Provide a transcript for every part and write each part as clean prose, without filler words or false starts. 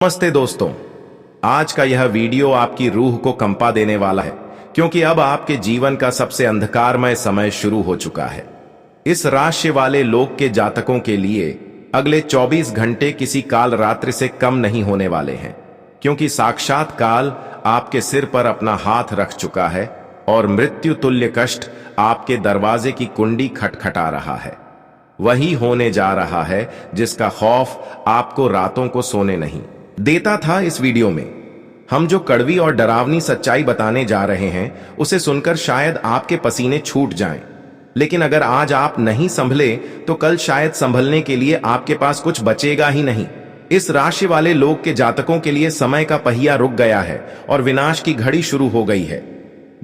नमस्ते दोस्तों। आज का यह वीडियो आपकी रूह को कंपा देने वाला है, क्योंकि अब आपके जीवन का सबसे अंधकारमय समय शुरू हो चुका है। इस राशि वाले लोग के जातकों के लिए अगले 24 घंटे किसी काल रात्रि से कम नहीं होने वाले हैं, क्योंकि साक्षात काल आपके सिर पर अपना हाथ रख चुका है और मृत्यु तुल्य कष्ट आपके दरवाजे की कुंडी खटखटा रहा है। वही होने जा रहा है जिसका खौफ आपको रातों को सोने नहीं देता था। इस वीडियो में हम जो कड़वी और डरावनी सच्चाई बताने जा रहे हैं, उसे सुनकर शायद आपके पसीने छूट जाएं। लेकिन अगर आज आप नहीं संभले तो कल शायद संभलने के लिए आपके पास कुछ बचेगा ही नहीं। इस राशि वाले लोग के जातकों के लिए समय का पहिया रुक गया है और विनाश की घड़ी शुरू हो गई है।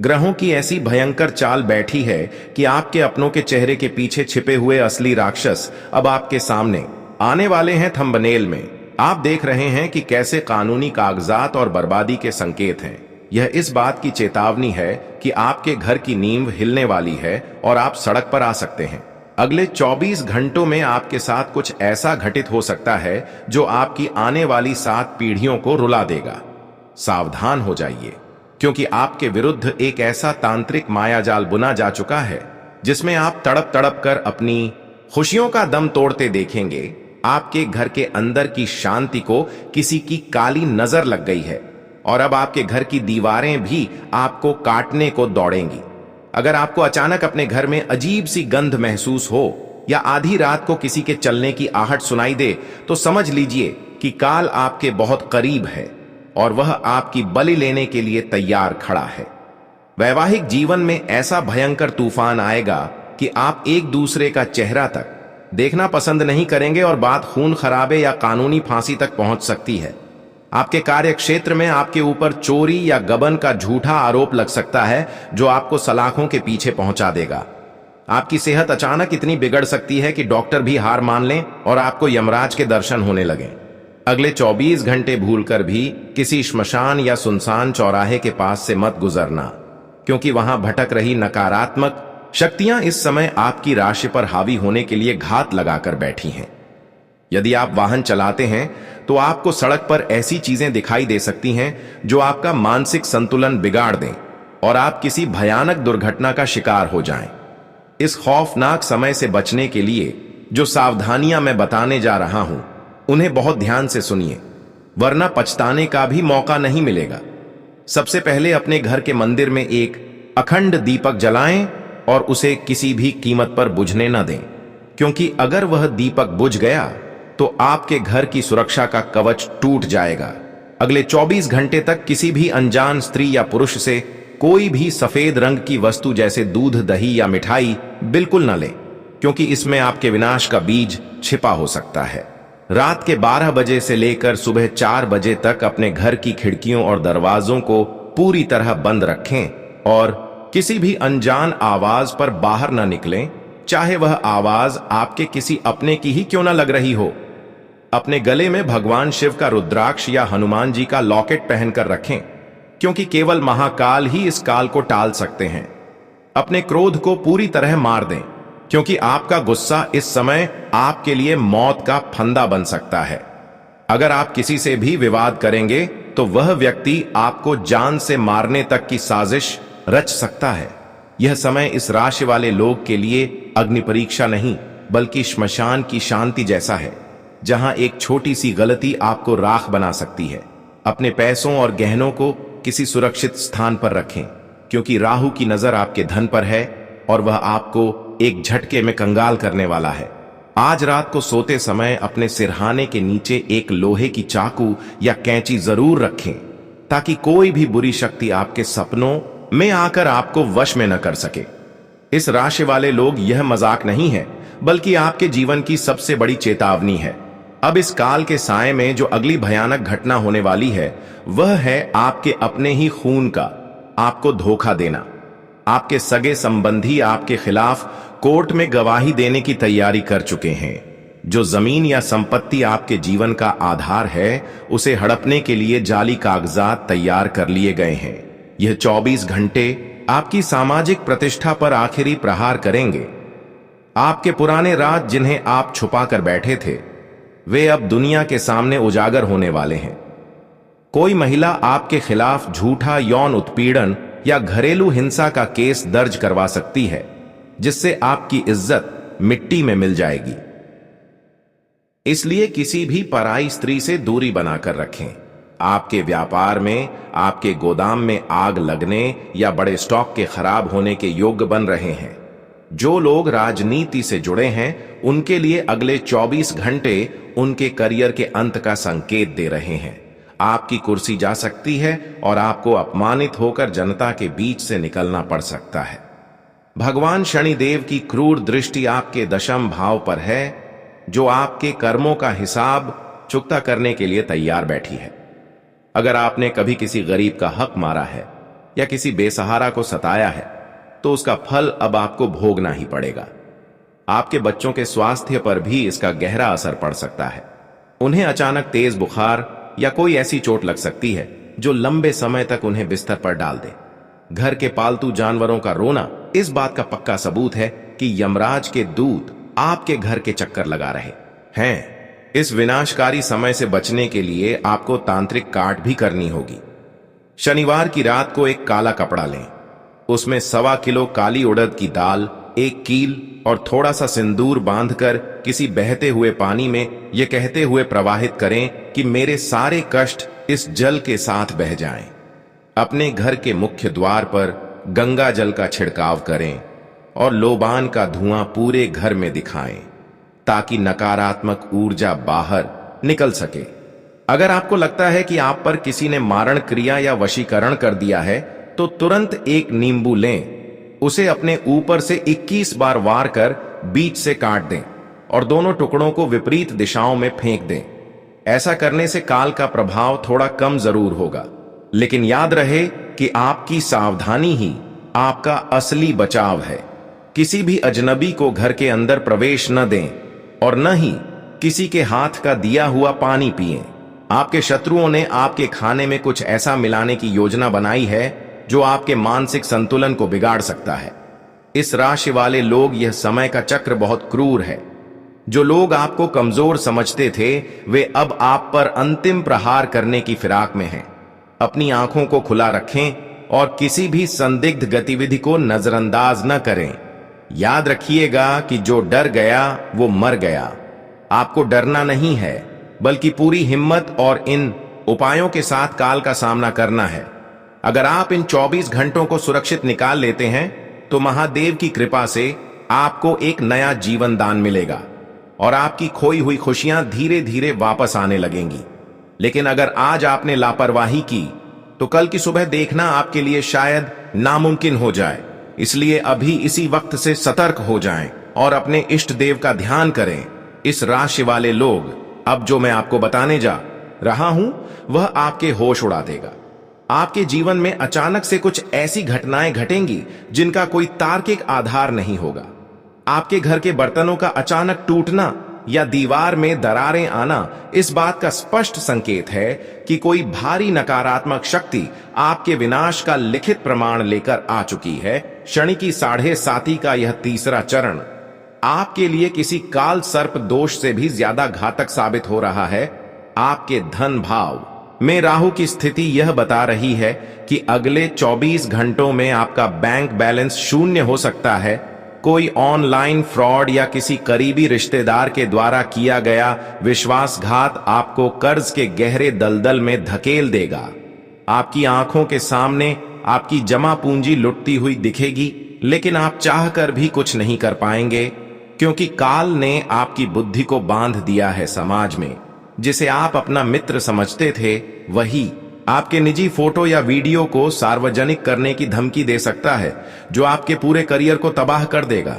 ग्रहों की ऐसी भयंकर चाल बैठी है कि आपके अपनों के चेहरे के पीछे छिपे हुए असली राक्षस अब आपके सामने आने वाले हैं। थंबनेल में आप देख रहे हैं कि कैसे कानूनी कागजात और बर्बादी के संकेत हैं। यह इस बात की चेतावनी है कि आपके घर की नींव हिलने वाली है और आप सड़क पर आ सकते हैं। अगले 24 घंटों में आपके साथ कुछ ऐसा घटित हो सकता है जो आपकी आने वाली 7 पीढ़ियों को रुला देगा। सावधान हो जाइए, क्योंकि आपके विरुद्ध एक ऐसा तांत्रिक मायाजाल बुना जा चुका है जिसमें आप तड़प तड़प कर अपनी खुशियों का दम तोड़ते देखेंगे। आपके घर के अंदर की शांति को किसी की काली नजर लग गई है और अब आपके घर की दीवारें भी आपको काटने को दौड़ेंगी। अगर आपको अचानक अपने घर में अजीब सी गंध महसूस हो या आधी रात को किसी के चलने की आहट सुनाई दे, तो समझ लीजिए कि काल आपके बहुत करीब है और वह आपकी बलि लेने के लिए तैयार खड़ा है। वैवाहिक जीवन में ऐसा भयंकर तूफान आएगा कि आप एक दूसरे का चेहरा तक देखना पसंद नहीं करेंगे और बात खून खराबे या कानूनी फांसी तक पहुंच सकती है। आपके कार्य क्षेत्र में आपके ऊपर चोरी या गबन का झूठा आरोप लग सकता है, जो आपको सलाखों के पीछे पहुंचा देगा। आपकी सेहत अचानक इतनी बिगड़ सकती है कि डॉक्टर भी हार मान लें और आपको यमराज के दर्शन होने लगें। अगले 24 घंटे भूलकर भी किसी श्मशान या सुनसान चौराहे के पास से मत गुजरना, क्योंकि वहां भटक रही नकारात्मक शक्तियां इस समय आपकी राशि पर हावी होने के लिए घात लगाकर बैठी हैं। यदि आप वाहन चलाते हैं तो आपको सड़क पर ऐसी चीजें दिखाई दे सकती हैं जो आपका मानसिक संतुलन बिगाड़ दें और आप किसी भयानक दुर्घटना का शिकार हो जाएं। इस खौफनाक समय से बचने के लिए जो सावधानियां मैं बताने जा रहा हूं, उन्हें बहुत ध्यान से सुनिए, वरना पछताने का भी मौका नहीं मिलेगा। सबसे पहले अपने घर के मंदिर में एक अखंड दीपक जलाएं और उसे किसी भी कीमत पर बुझने न दें, क्योंकि अगर वह दीपक बुझ गया तो आपके घर की सुरक्षा का कवच टूट जाएगा। अगले 24 घंटे तक किसी भी अनजान स्त्री या पुरुष से कोई भी सफेद रंग की वस्तु जैसे दूध, दही या मिठाई बिल्कुल न लें, क्योंकि इसमें आपके विनाश का बीज छिपा हो सकता है। रात के 12 बजे से लेकर सुबह 4 बजे तक अपने घर की खिड़कियों और दरवाजों को पूरी तरह बंद रखें और किसी भी अनजान आवाज पर बाहर न निकलें, चाहे वह आवाज आपके किसी अपने की ही क्यों न लग रही हो। अपने गले में भगवान शिव का रुद्राक्ष या हनुमान जी का लॉकेट पहनकर रखें, क्योंकि केवल महाकाल ही इस काल को टाल सकते हैं। अपने क्रोध को पूरी तरह मार दें, क्योंकि आपका गुस्सा इस समय आपके लिए मौत का फंदा बन सकता है। अगर आप किसी से भी विवाद करेंगे तो वह व्यक्ति आपको जान से मारने तक की साजिश रच सकता है। यह समय इस राशि वाले लोग के लिए अग्नि परीक्षा नहीं, बल्कि श्मशान की शांति जैसा है, जहां एक छोटी सी गलती आपको राख बना सकती है। अपने पैसों और गहनों को किसी सुरक्षित स्थान पर रखें, क्योंकि राहु की नजर आपके धन पर है और वह आपको एक झटके में कंगाल करने वाला है। आज रात को सोते समय अपने सिरहाने के नीचे एक लोहे की चाकू या कैंची जरूर रखें, ताकि कोई भी बुरी शक्ति आपके सपनों में आकर आपको वश में न कर सके। इस राशि वाले लोग, यह मजाक नहीं है, बल्कि आपके जीवन की सबसे बड़ी चेतावनी है। अब इस काल के साए में जो अगली भयानक घटना होने वाली है, वह है आपके अपने ही खून का आपको धोखा देना। आपके सगे संबंधी आपके खिलाफ कोर्ट में गवाही देने की तैयारी कर चुके हैं। जो जमीन या संपत्ति आपके जीवन का आधार है, उसे हड़पने के लिए जाली कागजात तैयार कर लिए गए हैं। यह 24 घंटे आपकी सामाजिक प्रतिष्ठा पर आखिरी प्रहार करेंगे। आपके पुराने राज जिन्हें आप छुपा कर बैठे थे, वे अब दुनिया के सामने उजागर होने वाले हैं। कोई महिला आपके खिलाफ झूठा यौन उत्पीड़न या घरेलू हिंसा का केस दर्ज करवा सकती है, जिससे आपकी इज्जत मिट्टी में मिल जाएगी। इसलिए किसी भी पराई स्त्री से दूरी बनाकर रखें। आपके व्यापार में, आपके गोदाम में आग लगने या बड़े स्टॉक के खराब होने के योग्य बन रहे हैं। जो लोग राजनीति से जुड़े हैं, उनके लिए अगले 24 घंटे उनके करियर के अंत का संकेत दे रहे हैं। आपकी कुर्सी जा सकती है और आपको अपमानित होकर जनता के बीच से निकलना पड़ सकता है। भगवान शनिदेव की क्रूर दृष्टि आपके दशम भाव पर है, जो आपके कर्मों का हिसाब चुकता करने के लिए तैयार बैठी है। अगर आपने कभी किसी गरीब का हक मारा है या किसी बेसहारा को सताया है, तो उसका फल अब आपको भोगना ही पड़ेगा। आपके बच्चों के स्वास्थ्य पर भी इसका गहरा असर पड़ सकता है। उन्हें अचानक तेज बुखार या कोई ऐसी चोट लग सकती है जो लंबे समय तक उन्हें बिस्तर पर डाल दे। घर के पालतू जानवरों का रोना इस बात का पक्का सबूत है कि यमराज के दूत आपके घर के चक्कर लगा रहे हैं। इस विनाशकारी समय से बचने के लिए आपको तांत्रिक काट भी करनी होगी। शनिवार की रात को एक काला कपड़ा लें, उसमें 1.25 किलो काली उड़द की दाल, 1 कील और थोड़ा सा सिंदूर बांधकर किसी बहते हुए पानी में यह कहते हुए प्रवाहित करें कि मेरे सारे कष्ट इस जल के साथ बह जाएं। अपने घर के मुख्य द्वार पर गंगा जल का छिड़काव करें और लोबान का धुआं पूरे घर में दिखाएं, ताकि नकारात्मक ऊर्जा बाहर निकल सके। अगर आपको लगता है कि आप पर किसी ने मारण क्रिया या वशीकरण कर दिया है, तो तुरंत एक नींबू लें, उसे अपने ऊपर से 21 बार वार कर बीच से काट दें और दोनों टुकड़ों को विपरीत दिशाओं में फेंक दें। ऐसा करने से काल का प्रभाव थोड़ा कम जरूर होगा, लेकिन याद रहे कि आपकी सावधानी ही आपका असली बचाव है। किसी भी अजनबी को घर के अंदर प्रवेश न दें और न ही किसी के हाथ का दिया हुआ पानी पिएं। आपके शत्रुओं ने आपके खाने में कुछ ऐसा मिलाने की योजना बनाई है जो आपके मानसिक संतुलन को बिगाड़ सकता है। इस राशि वाले लोग, यह समय का चक्र बहुत क्रूर है। जो लोग आपको कमजोर समझते थे, वे अब आप पर अंतिम प्रहार करने की फिराक में हैं। अपनी आंखों को खुला रखें और किसी भी संदिग्ध गतिविधि को नजरअंदाज न करें। याद रखिएगा कि जो डर गया वो मर गया। आपको डरना नहीं है, बल्कि पूरी हिम्मत और इन उपायों के साथ काल का सामना करना है। अगर आप इन 24 घंटों को सुरक्षित निकाल लेते हैं, तो महादेव की कृपा से आपको एक नया जीवन दान मिलेगा और आपकी खोई हुई खुशियां धीरे धीरे वापस आने लगेंगी। लेकिन अगर आज आपने लापरवाही की, तो कल की सुबह देखना आपके लिए शायद नामुमकिन हो जाए। इसलिए अभी इसी वक्त से सतर्क हो जाएं और अपने इष्ट देव का ध्यान करें। इस राशि वाले लोग, अब जो मैं आपको बताने जा रहा हूं, वह आपके होश उड़ा देगा। आपके जीवन में अचानक से कुछ ऐसी घटनाएं घटेंगी जिनका कोई तार्किक आधार नहीं होगा। आपके घर के बर्तनों का अचानक टूटना या दीवार में दरारें आना इस बात का स्पष्ट संकेत है कि कोई भारी नकारात्मक शक्ति आपके विनाश का लिखित प्रमाण लेकर आ चुकी है। शनि की 7.5 का यह तीसरा चरण आपके लिए किसी काल सर्प दोष से भी ज्यादा घातक साबित हो रहा है। आपके धन भाव में राहु की स्थिति यह बता रही है कि अगले 24 घंटों में आपका बैंक बैलेंस शून्य हो सकता है। कोई ऑनलाइन फ्रॉड या किसी करीबी रिश्तेदार के द्वारा किया गया विश्वासघात आपको कर्ज के गहरे दलदल में धकेल देगा। आपकी आंखों के सामने आपकी जमा पूंजी लुटती हुई दिखेगी, लेकिन आप चाहकर भी कुछ नहीं कर पाएंगे, क्योंकि काल ने आपकी बुद्धि को बांध दिया है। समाज में जिसे आप अपना मित्र समझते थे, वही आपके निजी फोटो या वीडियो को सार्वजनिक करने की धमकी दे सकता है, जो आपके पूरे करियर को तबाह कर देगा।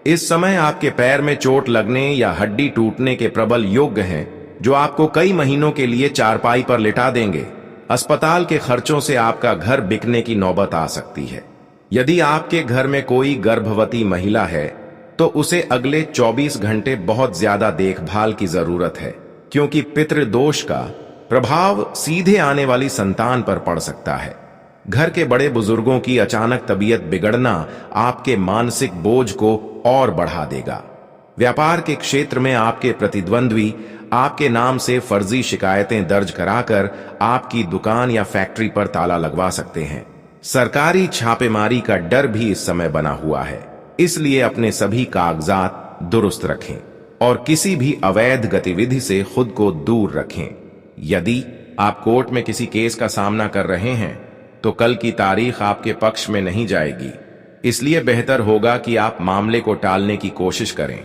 इस समय आपके पैर में चोट लगने या हड्डी टूटने के प्रबल योग्य हैं, जो आपको कई महीनों के लिए चारपाई पर लिटा देंगे। अस्पताल के खर्चों से आपका घर बिकने की नौबत आ सकती है। यदि आपके घर में कोई गर्भवती महिला है, तो उसे अगले 24 घंटे बहुत ज्यादा देखभाल की जरूरत है, क्योंकि पितृदोष का प्रभाव सीधे आने वाली संतान पर पड़ सकता है। घर के बड़े बुजुर्गों की अचानक तबीयत बिगड़ना आपके मानसिक बोझ को और बढ़ा देगा। व्यापार के क्षेत्र में आपके प्रतिद्वंद्वी आपके नाम से फर्जी शिकायतें दर्ज कराकर आपकी दुकान या फैक्ट्री पर ताला लगवा सकते हैं। सरकारी छापेमारी का डर भी इस समय बना हुआ है, इसलिए अपने सभी कागजात दुरुस्त रखें और किसी भी अवैध गतिविधि से खुद को दूर रखें। यदि आप कोर्ट में किसी केस का सामना कर रहे हैं तो कल की तारीख आपके पक्ष में नहीं जाएगी, इसलिए बेहतर होगा कि आप मामले को टालने की कोशिश करें।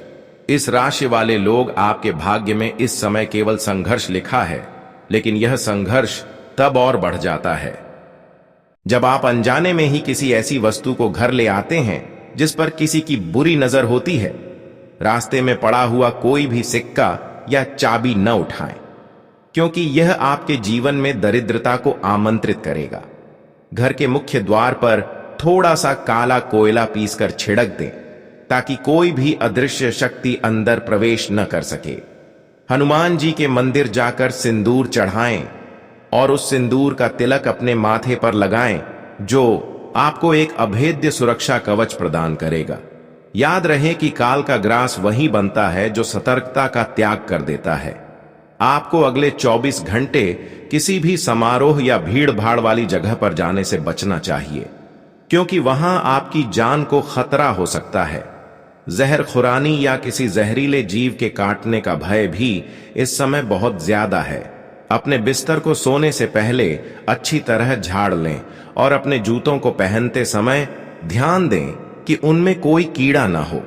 इस राशि वाले लोग आपके भाग्य में इस समय केवल संघर्ष लिखा है, लेकिन यह संघर्ष तब और बढ़ जाता है जब आप अनजाने में ही किसी ऐसी वस्तु को घर ले आते हैं जिस पर किसी की बुरी नजर होती है। रास्ते में पड़ा हुआ कोई भी सिक्का या चाबी न उठाएं, क्योंकि यह आपके जीवन में दरिद्रता को आमंत्रित करेगा। घर के मुख्य द्वार पर थोड़ा सा काला कोयला पीसकर छिड़क दें ताकि कोई भी अदृश्य शक्ति अंदर प्रवेश न कर सके। हनुमान जी के मंदिर जाकर सिंदूर चढ़ाएं और उस सिंदूर का तिलक अपने माथे पर लगाएं, जो आपको एक अभेद्य सुरक्षा कवच प्रदान करेगा। याद रहे कि काल का ग्रास वही बनता है जो सतर्कता का त्याग कर देता है। आपको अगले 24 घंटे किसी भी समारोह या भीड़ भाड़ वाली जगह पर जाने से बचना चाहिए, क्योंकि वहां आपकी जान को खतरा हो सकता है। जहर खुरानी या किसी जहरीले जीव के काटने का भय भी इस समय बहुत ज्यादा है। अपने बिस्तर को सोने से पहले अच्छी तरह झाड़ लें और अपने जूतों को पहनते समय ध्यान दें कि उनमें कोई कीड़ा ना हो।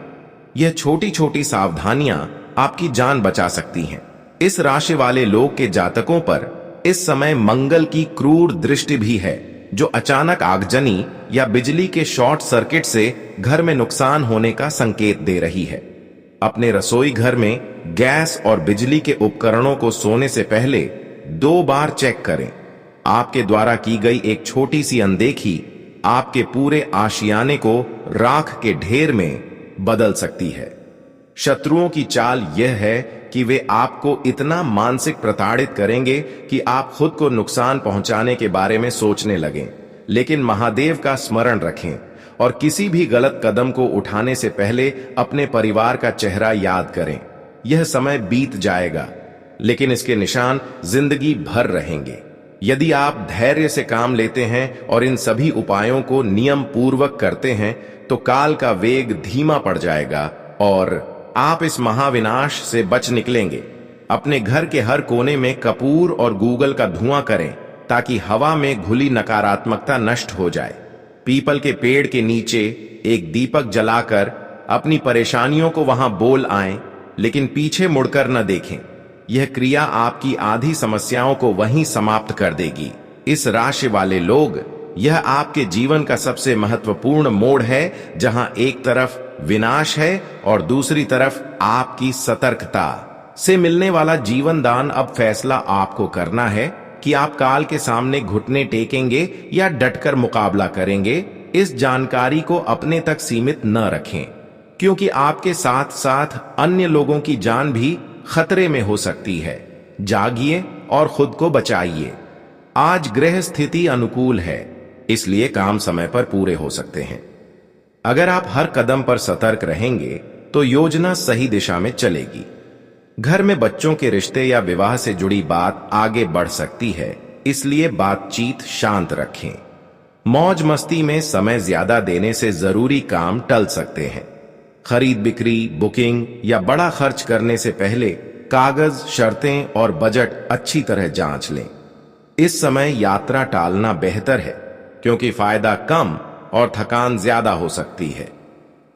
यह छोटी छोटी सावधानियां आपकी जान बचा सकती हैं। इस राशि वाले लोग के जातकों पर इस समय मंगल की क्रूर दृष्टि भी है, जो अचानक आगजनी या बिजली के शॉर्ट सर्किट से घर में नुकसान होने का संकेत दे रही है। अपने रसोई घर में गैस और बिजली के उपकरणों को सोने से पहले 2 बार चेक करें। आपके द्वारा की गई एक छोटी सी अनदेखी आपके पूरे आशियाने को राख के ढेर में बदल सकती है। शत्रुओं की चाल यह है कि वे आपको इतना मानसिक प्रताड़ित करेंगे कि आप खुद को नुकसान पहुंचाने के बारे में सोचने लगें। लेकिन महादेव का स्मरण रखें और किसी भी गलत कदम को उठाने से पहले अपने परिवार का चेहरा याद करें। यह समय बीत जाएगा, लेकिन इसके निशान जिंदगी भर रहेंगे। यदि आप धैर्य से काम लेते हैं और इन सभी उपायों को नियम पूर्वक करते हैं तो काल का वेग धीमा पड़ जाएगा और आप इस महाविनाश से बच निकलेंगे। अपने घर के हर कोने में कपूर और गूगल का धुआं करें ताकि हवा में घुली नकारात्मकता नष्ट हो जाए। पीपल के पेड़ के नीचे एक दीपक जलाकर अपनी परेशानियों को वहां बोल आएं, लेकिन पीछे मुड़कर न देखें। यह क्रिया आपकी आधी समस्याओं को वहीं समाप्त कर देगी। इस राशि वाले लोग, यह आपके जीवन का सबसे महत्वपूर्ण मोड़ है, जहां एक तरफ विनाश है और दूसरी तरफ आपकी सतर्कता से मिलने वाला जीवन दान। अब फैसला आपको करना है कि आप काल के सामने घुटने टेकेंगे या डटकर मुकाबला करेंगे। इस जानकारी को अपने तक सीमित न रखें, क्योंकि आपके साथ साथ अन्य लोगों की जान भी खतरे में हो सकती है। जागिए और खुद को बचाइए। आज ग्रह स्थिति अनुकूल है, इसलिए काम समय पर पूरे हो सकते हैं। अगर आप हर कदम पर सतर्क रहेंगे तो योजना सही दिशा में चलेगी। घर में बच्चों के रिश्ते या विवाह से जुड़ी बात आगे बढ़ सकती है, इसलिए बातचीत शांत रखें। मौज मस्ती में समय ज्यादा देने से जरूरी काम टल सकते हैं। खरीद बिक्री, बुकिंग या बड़ा खर्च करने से पहले कागज, शर्तें और बजट अच्छी तरह जांच लें। इस समय यात्रा टालना बेहतर है, क्योंकि फायदा कम और थकान ज्यादा हो सकती है।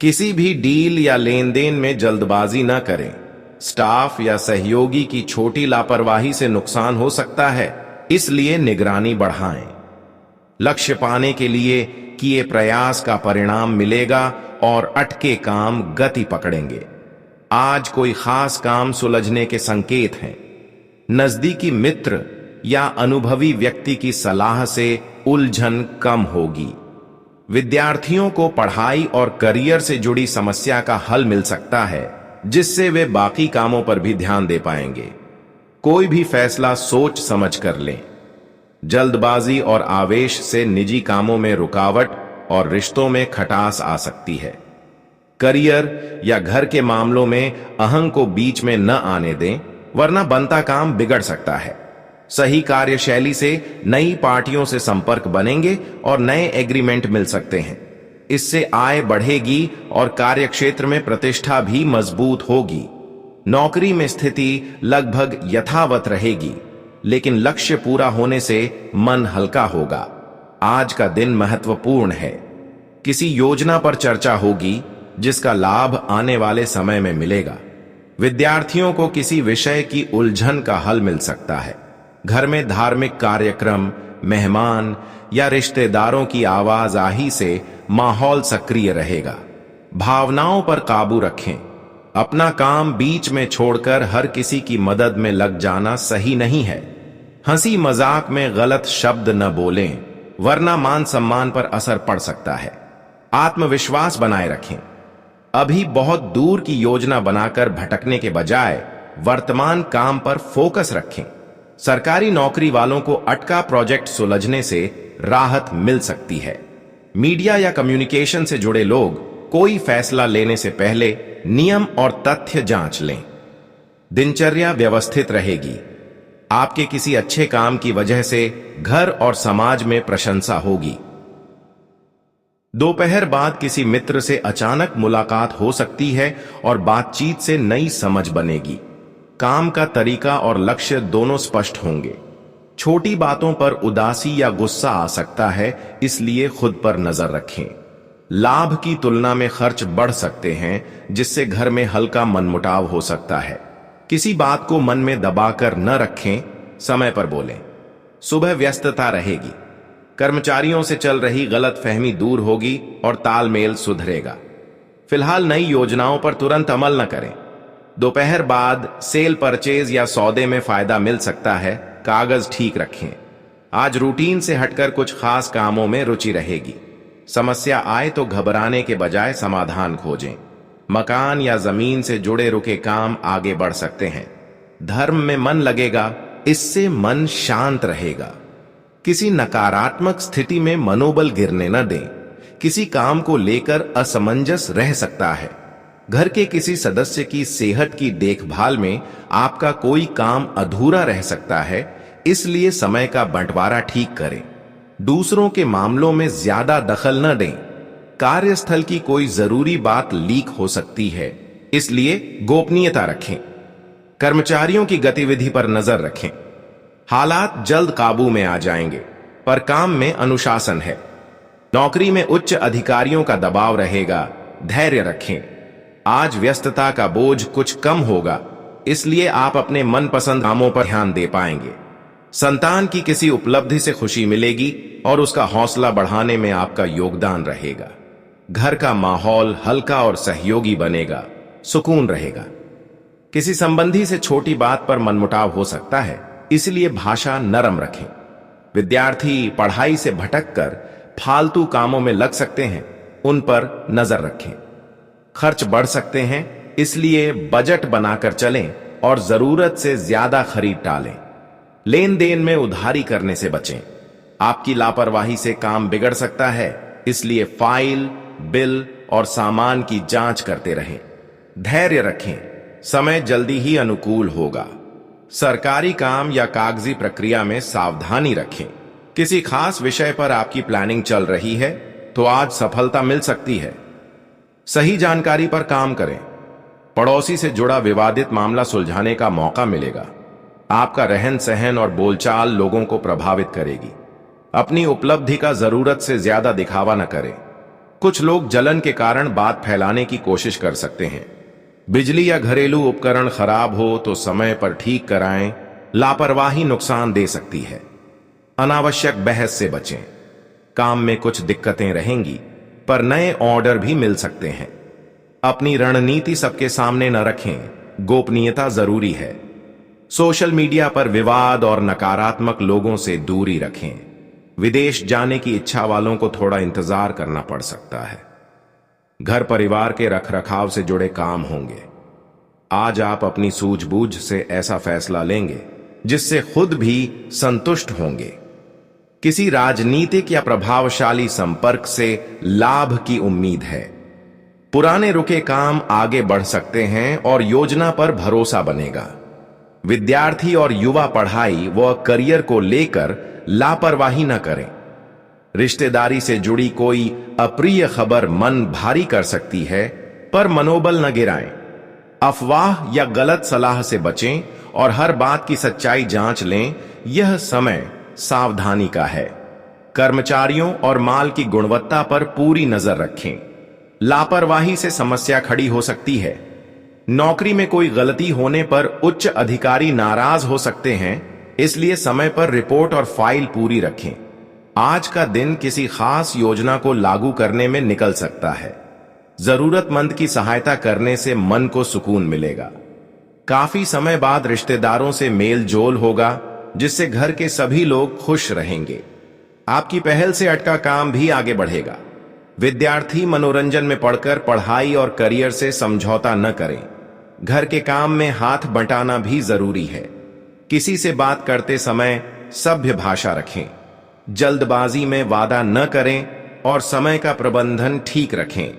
किसी भी डील या लेन देन में जल्दबाजी न करें। स्टाफ या सहयोगी की छोटी लापरवाही से नुकसान हो सकता है, इसलिए निगरानी बढ़ाएं। लक्ष्य पाने के लिए किए प्रयास का परिणाम मिलेगा और अटके काम गति पकड़ेंगे। आज कोई खास काम सुलझने के संकेत हैं। नजदीकी मित्र या अनुभवी व्यक्ति की सलाह से उलझन कम होगी। विद्यार्थियों को पढ़ाई और करियर से जुड़ी समस्या का हल मिल सकता है, जिससे वे बाकी कामों पर भी ध्यान दे पाएंगे। कोई भी फैसला सोच समझ कर लें। जल्दबाजी और आवेश से निजी कामों में रुकावट और रिश्तों में खटास आ सकती है। करियर या घर के मामलों में अहंग को बीच में न आने दें, वरना बनता काम बिगड़ सकता है। सही कार्यशैली से नई पार्टियों से संपर्क बनेंगे और नए एग्रीमेंट मिल सकते हैं। इससे आय बढ़ेगी और कार्यक्षेत्र में प्रतिष्ठा भी मजबूत होगी। नौकरी में स्थिति लगभग यथावत रहेगी, लेकिन लक्ष्य पूरा होने से मन हल्का होगा। आज का दिन महत्वपूर्ण है। किसी योजना पर चर्चा होगी जिसका लाभ आने वाले समय में मिलेगा। विद्यार्थियों को किसी विषय की उलझन का हल मिल सकता है। घर में धार्मिक कार्यक्रम, मेहमान या रिश्तेदारों की आवाजाही से माहौल सक्रिय रहेगा। भावनाओं पर काबू रखें। अपना काम बीच में छोड़कर हर किसी की मदद में लग जाना सही नहीं है। हंसी मजाक में गलत शब्द न बोलें, वरना मान सम्मान पर असर पड़ सकता है। आत्मविश्वास बनाए रखें। अभी बहुत दूर की योजना बनाकर भटकने के बजाय वर्तमान काम पर फोकस रखें। सरकारी नौकरी वालों को अटका प्रोजेक्ट सुलझने से राहत मिल सकती है। मीडिया या कम्युनिकेशन से जुड़े लोग कोई फैसला लेने से पहले नियम और तथ्य जांच लें। दिनचर्या व्यवस्थित रहेगी। आपके किसी अच्छे काम की वजह से घर और समाज में प्रशंसा होगी। दोपहर बाद किसी मित्र से अचानक मुलाकात हो सकती है और बातचीत से नई समझ बनेगी। काम का तरीका और लक्ष्य दोनों स्पष्ट होंगे। छोटी बातों पर उदासी या गुस्सा आ सकता है, इसलिए खुद पर नजर रखें। लाभ की तुलना में खर्च बढ़ सकते हैं, जिससे घर में हल्का मनमुटाव हो सकता है। किसी बात को मन में दबाकर न रखें, समय पर बोलें। सुबह व्यस्तता रहेगी। कर्मचारियों से चल रही गलतफहमी दूर होगी और तालमेल सुधरेगा। फिलहाल नई योजनाओं पर तुरंत अमल न करें। दोपहर बाद सेल परचेज या सौदे में फायदा मिल सकता है, कागज ठीक रखें। आज रूटीन से हटकर कुछ खास कामों में रुचि रहेगी। समस्या आए तो घबराने के बजाय समाधान खोजें। मकान या जमीन से जुड़े रुके काम आगे बढ़ सकते हैं। धर्म में मन लगेगा, इससे मन शांत रहेगा। किसी नकारात्मक स्थिति में मनोबल गिरने न दें। किसी काम को लेकर असमंजस रह सकता है। घर के किसी सदस्य की सेहत की देखभाल में आपका कोई काम अधूरा रह सकता है, इसलिए समय का बंटवारा ठीक करें। दूसरों के मामलों में ज्यादा दखल न दें। कार्यस्थल की कोई जरूरी बात लीक हो सकती है, इसलिए गोपनीयता रखें। कर्मचारियों की गतिविधि पर नजर रखें। हालात जल्द काबू में आ जाएंगे, पर काम में अनुशासन है। नौकरी में उच्च अधिकारियों का दबाव रहेगा, धैर्य रखें। आज व्यस्तता का बोझ कुछ कम होगा, इसलिए आप अपने मनपसंद कामों पर ध्यान दे पाएंगे। संतान की किसी उपलब्धि से खुशी मिलेगी और उसका हौसला बढ़ाने में आपका योगदान रहेगा। घर का माहौल हल्का और सहयोगी बनेगा, सुकून रहेगा। किसी संबंधी से छोटी बात पर मनमुटाव हो सकता है, इसलिए भाषा नरम रखें। विद्यार्थी पढ़ाई से भटककर फालतू कामों में लग सकते हैं, उन पर नजर रखें। खर्च बढ़ सकते हैं, इसलिए बजट बनाकर चलें और जरूरत से ज्यादा खरीद टालें। लेन देन में उधारी करने से बचें। आपकी लापरवाही से काम बिगड़ सकता है, इसलिए फाइल, बिल और सामान की जांच करते रहें। धैर्य रखें, समय जल्दी ही अनुकूल होगा। सरकारी काम या कागजी प्रक्रिया में सावधानी रखें। किसी खास विषय पर आपकी प्लानिंग चल रही है तो आज सफलता मिल सकती है। सही जानकारी पर काम करें। पड़ोसी से जुड़ा विवादित मामला सुलझाने का मौका मिलेगा। आपका रहन सहन और बोलचाल लोगों को प्रभावित करेगी। अपनी उपलब्धि का जरूरत से ज्यादा दिखावा न करें। कुछ लोग जलन के कारण बात फैलाने की कोशिश कर सकते हैं। बिजली या घरेलू उपकरण खराब हो तो समय पर ठीक कराएं। लापरवाही नुकसान दे सकती है। अनावश्यक बहस से बचें। काम में कुछ दिक्कतें रहेंगी, पर नए ऑर्डर भी मिल सकते हैं। अपनी रणनीति सबके सामने न रखें, गोपनीयता जरूरी है। सोशल मीडिया पर विवाद और नकारात्मक लोगों से दूरी रखें। विदेश जाने की इच्छा वालों को थोड़ा इंतजार करना पड़ सकता है। घर परिवार के रखरखाव से जुड़े काम होंगे। आज आप अपनी सूझबूझ से ऐसा फैसला लेंगे जिससे खुद भी संतुष्ट होंगे। किसी राजनीतिक या प्रभावशाली संपर्क से लाभ की उम्मीद है। पुराने रुके काम आगे बढ़ सकते हैं और योजना पर भरोसा बनेगा। विद्यार्थी और युवा पढ़ाई व करियर को लेकर लापरवाही न करें। रिश्तेदारी से जुड़ी कोई अप्रिय खबर मन भारी कर सकती है, पर मनोबल न गिराएं। अफवाह या गलत सलाह से बचें और हर बात की सच्चाई जांच लें। यह समय सावधानी का है। कर्मचारियों और माल की गुणवत्ता पर पूरी नजर रखें। लापरवाही से समस्या खड़ी हो सकती है। नौकरी में कोई गलती होने पर उच्च अधिकारी नाराज हो सकते हैं, इसलिए समय पर रिपोर्ट और फाइल पूरी रखें। आज का दिन किसी खास योजना को लागू करने में निकल सकता है। जरूरतमंद की सहायता करने से मन को सुकून मिलेगा। काफी समय बाद रिश्तेदारों से मेल जोल होगा, जिससे घर के सभी लोग खुश रहेंगे। आपकी पहल से अटका काम भी आगे बढ़ेगा। विद्यार्थी मनोरंजन में पढ़कर पढ़ाई और करियर से समझौता न करें। घर के काम में हाथ बंटाना भी जरूरी है। किसी से बात करते समय सभ्य भाषा रखें। जल्दबाजी में वादा न करें और समय का प्रबंधन ठीक रखें।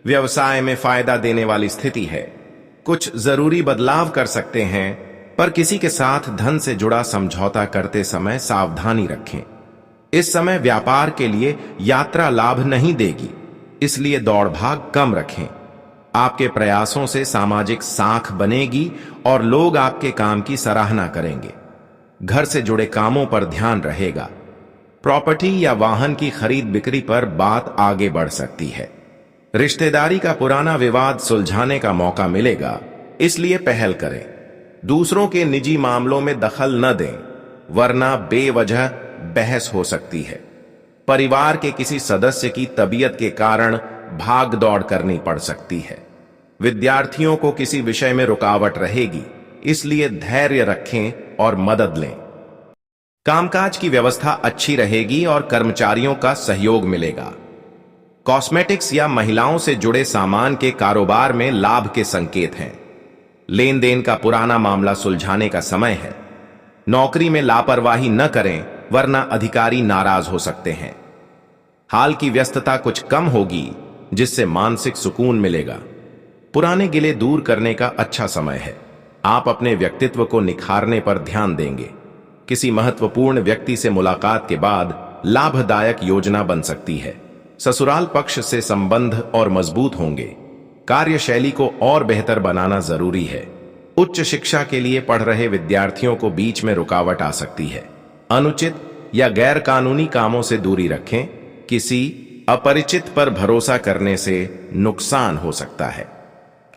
व्यवसाय में फायदा देने वाली स्थिति है। कुछ जरूरी बदलाव कर सकते हैं, पर किसी के साथ धन से जुड़ा समझौता करते समय सावधानी रखें। इस समय व्यापार के लिए यात्रा लाभ नहीं देगी, इसलिए दौड़ भाग कम रखें। आपके प्रयासों से सामाजिक साख बनेगी और लोग आपके काम की सराहना करेंगे। घर से जुड़े कामों पर ध्यान रहेगा। प्रॉपर्टी या वाहन की खरीद बिक्री पर बात आगे बढ़ सकती है। रिश्तेदारी का पुराना विवाद सुलझाने का मौका मिलेगा, इसलिए पहल करें। दूसरों के निजी मामलों में दखल न दें, वरना बेवजह बहस हो सकती है। परिवार के किसी सदस्य की तबीयत के कारण भाग दौड़ करनी पड़ सकती है। विद्यार्थियों को किसी विषय में रुकावट रहेगी, इसलिए धैर्य रखें और मदद लें। कामकाज की व्यवस्था अच्छी रहेगी और कर्मचारियों का सहयोग मिलेगा। कॉस्मेटिक्स या महिलाओं से जुड़े सामान के कारोबार में लाभ के संकेत हैं। लेन देन का पुराना मामला सुलझाने का समय है। नौकरी में लापरवाही न करें, वरना अधिकारी नाराज हो सकते हैं। हाल की व्यस्तता कुछ कम होगी, जिससे मानसिक सुकून मिलेगा। पुराने गिले दूर करने का अच्छा समय है। आप अपने व्यक्तित्व को निखारने पर ध्यान देंगे। किसी महत्वपूर्ण व्यक्ति से मुलाकात के बाद लाभदायक योजना बन सकती है। ससुराल पक्ष से संबंध और मजबूत होंगे। कार्यशैली को और बेहतर बनाना जरूरी है। उच्च शिक्षा के लिए पढ़ रहे विद्यार्थियों को बीच में रुकावट आ सकती है। अनुचित या गैर कानूनी कामों से दूरी रखें। किसी अपरिचित पर भरोसा करने से नुकसान हो सकता है।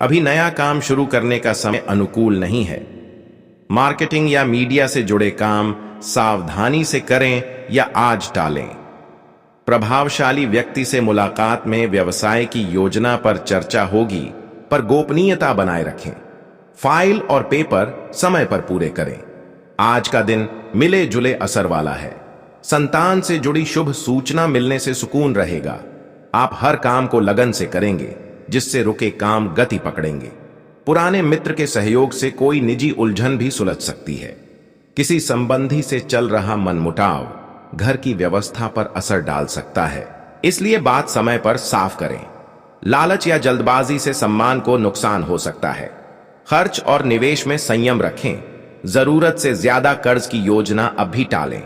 अभी नया काम शुरू करने का समय अनुकूल नहीं है। मार्केटिंग या मीडिया से जुड़े काम सावधानी से करें या आज टालें। प्रभावशाली व्यक्ति से मुलाकात में व्यवसाय की योजना पर चर्चा होगी, पर गोपनीयता बनाए रखें। फाइल और पेपर समय पर पूरे करें। आज का दिन मिले जुले असर वाला है। संतान से जुड़ी शुभ सूचना मिलने से सुकून रहेगा। आप हर काम को लगन से करेंगे, जिससे रुके काम गति पकड़ेंगे। पुराने मित्र के सहयोग से कोई निजी उलझन भी सुलझ सकती है। किसी संबंधी से चल रहा मनमुटाव घर की व्यवस्था पर असर डाल सकता है, इसलिए बात समय पर साफ करें। लालच या जल्दबाजी से सम्मान को नुकसान हो सकता है। खर्च और निवेश में संयम रखें। जरूरत से ज्यादा कर्ज की योजना अब भी टालें।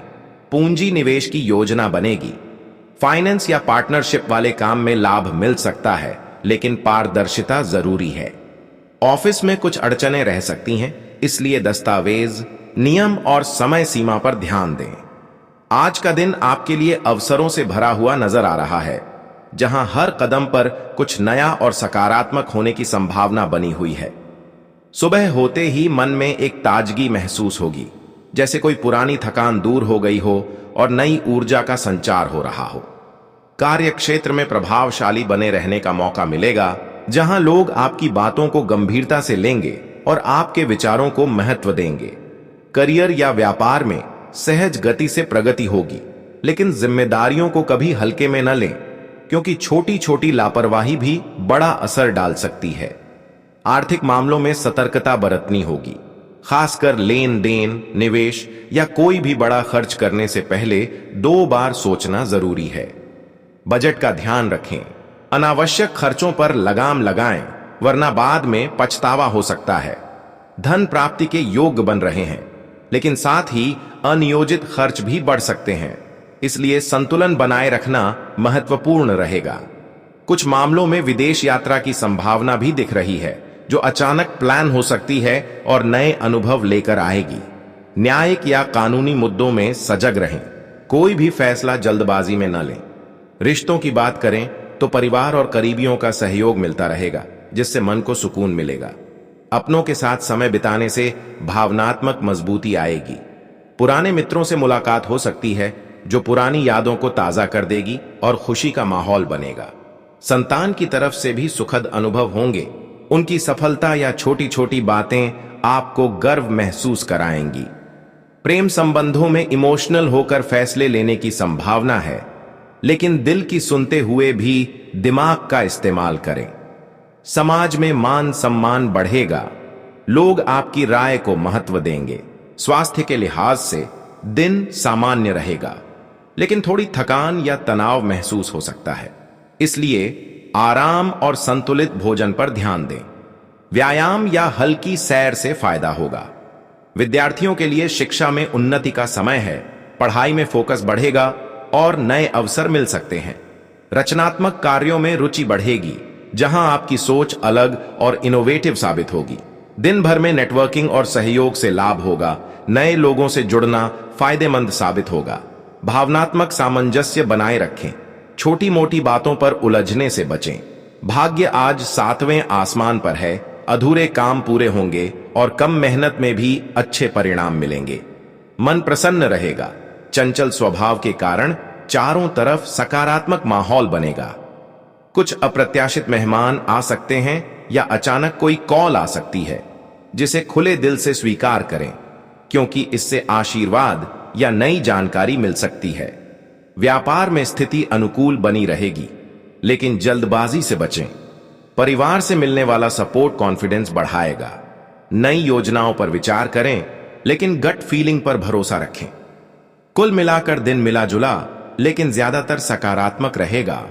पूंजी निवेश की योजना बनेगी। फाइनेंस या पार्टनरशिप वाले काम में लाभ मिल सकता है, लेकिन पारदर्शिता जरूरी है। ऑफिस में कुछ अड़चनें रह सकती हैं, इसलिए दस्तावेज, नियम और समय सीमा पर ध्यान दें। आज का दिन आपके लिए अवसरों से भरा हुआ नजर आ रहा है, जहां हर कदम पर कुछ नया और सकारात्मक होने की संभावना बनी हुई है। सुबह होते ही मन में एक ताजगी महसूस होगी, जैसे कोई पुरानी थकान दूर हो गई हो और नई ऊर्जा का संचार हो रहा हो। कार्य क्षेत्र में प्रभावशाली बने रहने का मौका मिलेगा, जहां लोग आपकी बातों को गंभीरता से लेंगे और आपके विचारों को महत्व देंगे। करियर या व्यापार में सहज गति से प्रगति होगी, लेकिन जिम्मेदारियों को कभी हल्के में न लें, क्योंकि छोटी छोटी लापरवाही भी बड़ा असर डाल सकती है। आर्थिक मामलों में सतर्कता बरतनी होगी, खासकर लेन देन, निवेश या कोई भी बड़ा खर्च करने से पहले 2 बार सोचना जरूरी है। बजट का ध्यान रखें। अनावश्यक खर्चों पर लगाम लगाएं, वरना बाद में पछतावा हो सकता है। धन प्राप्ति के योग्य बन रहे हैं, लेकिन साथ ही अनियोजित खर्च भी बढ़ सकते हैं, इसलिए संतुलन बनाए रखना महत्वपूर्ण रहेगा। कुछ मामलों में विदेश यात्रा की संभावना भी दिख रही है, जो अचानक प्लान हो सकती है और नए अनुभव लेकर आएगी। न्यायिक या कानूनी मुद्दों में सजग रहें, कोई भी फैसला जल्दबाजी में न लें। रिश्तों की बात करें तो परिवार और करीबियों का सहयोग मिलता रहेगा, जिससे मन को सुकून मिलेगा। अपनों के साथ समय बिताने से भावनात्मक मजबूती आएगी। पुराने मित्रों से मुलाकात हो सकती है, जो पुरानी यादों को ताजा कर देगी और खुशी का माहौल बनेगा। संतान की तरफ से भी सुखद अनुभव होंगे। उनकी सफलता या छोटी छोटी बातें आपको गर्व महसूस कराएंगी। प्रेम संबंधों में इमोशनल होकर फैसले लेने की संभावना है, लेकिन दिल की सुनते हुए भी दिमाग का इस्तेमाल करें। समाज में मान सम्मान बढ़ेगा, लोग आपकी राय को महत्व देंगे। स्वास्थ्य के लिहाज से दिन सामान्य रहेगा, लेकिन थोड़ी थकान या तनाव महसूस हो सकता है, इसलिए आराम और संतुलित भोजन पर ध्यान दें। व्यायाम या हल्की सैर से फायदा होगा। विद्यार्थियों के लिए शिक्षा में उन्नति का समय है, पढ़ाई में फोकस बढ़ेगा और नए अवसर मिल सकते हैं। रचनात्मक कार्यों में रुचि बढ़ेगी, जहां आपकी सोच अलग और इनोवेटिव साबित होगी। दिन भर में नेटवर्किंग और सहयोग से लाभ होगा। नए लोगों से जुड़ना फायदेमंद साबित होगा। भावनात्मक सामंजस्य बनाए रखें, छोटी मोटी बातों पर उलझने से बचें। भाग्य आज 7वें आसमान पर है, अधूरे काम पूरे होंगे और कम मेहनत में भी अच्छे परिणाम मिलेंगे। मन प्रसन्न रहेगा। चंचल स्वभाव के कारण चारों तरफ सकारात्मक माहौल बनेगा। कुछ अप्रत्याशित मेहमान आ सकते हैं या अचानक कोई कॉल आ सकती है, जिसे खुले दिल से स्वीकार करें, क्योंकि इससे आशीर्वाद या नई जानकारी मिल सकती है। व्यापार में स्थिति अनुकूल बनी रहेगी, लेकिन जल्दबाजी से बचें। परिवार से मिलने वाला सपोर्ट कॉन्फिडेंस बढ़ाएगा। नई योजनाओं पर विचार करें, लेकिन गट फीलिंग पर भरोसा रखें। कुल मिलाकर दिन मिला जुला, लेकिन ज्यादातर सकारात्मक रहेगा।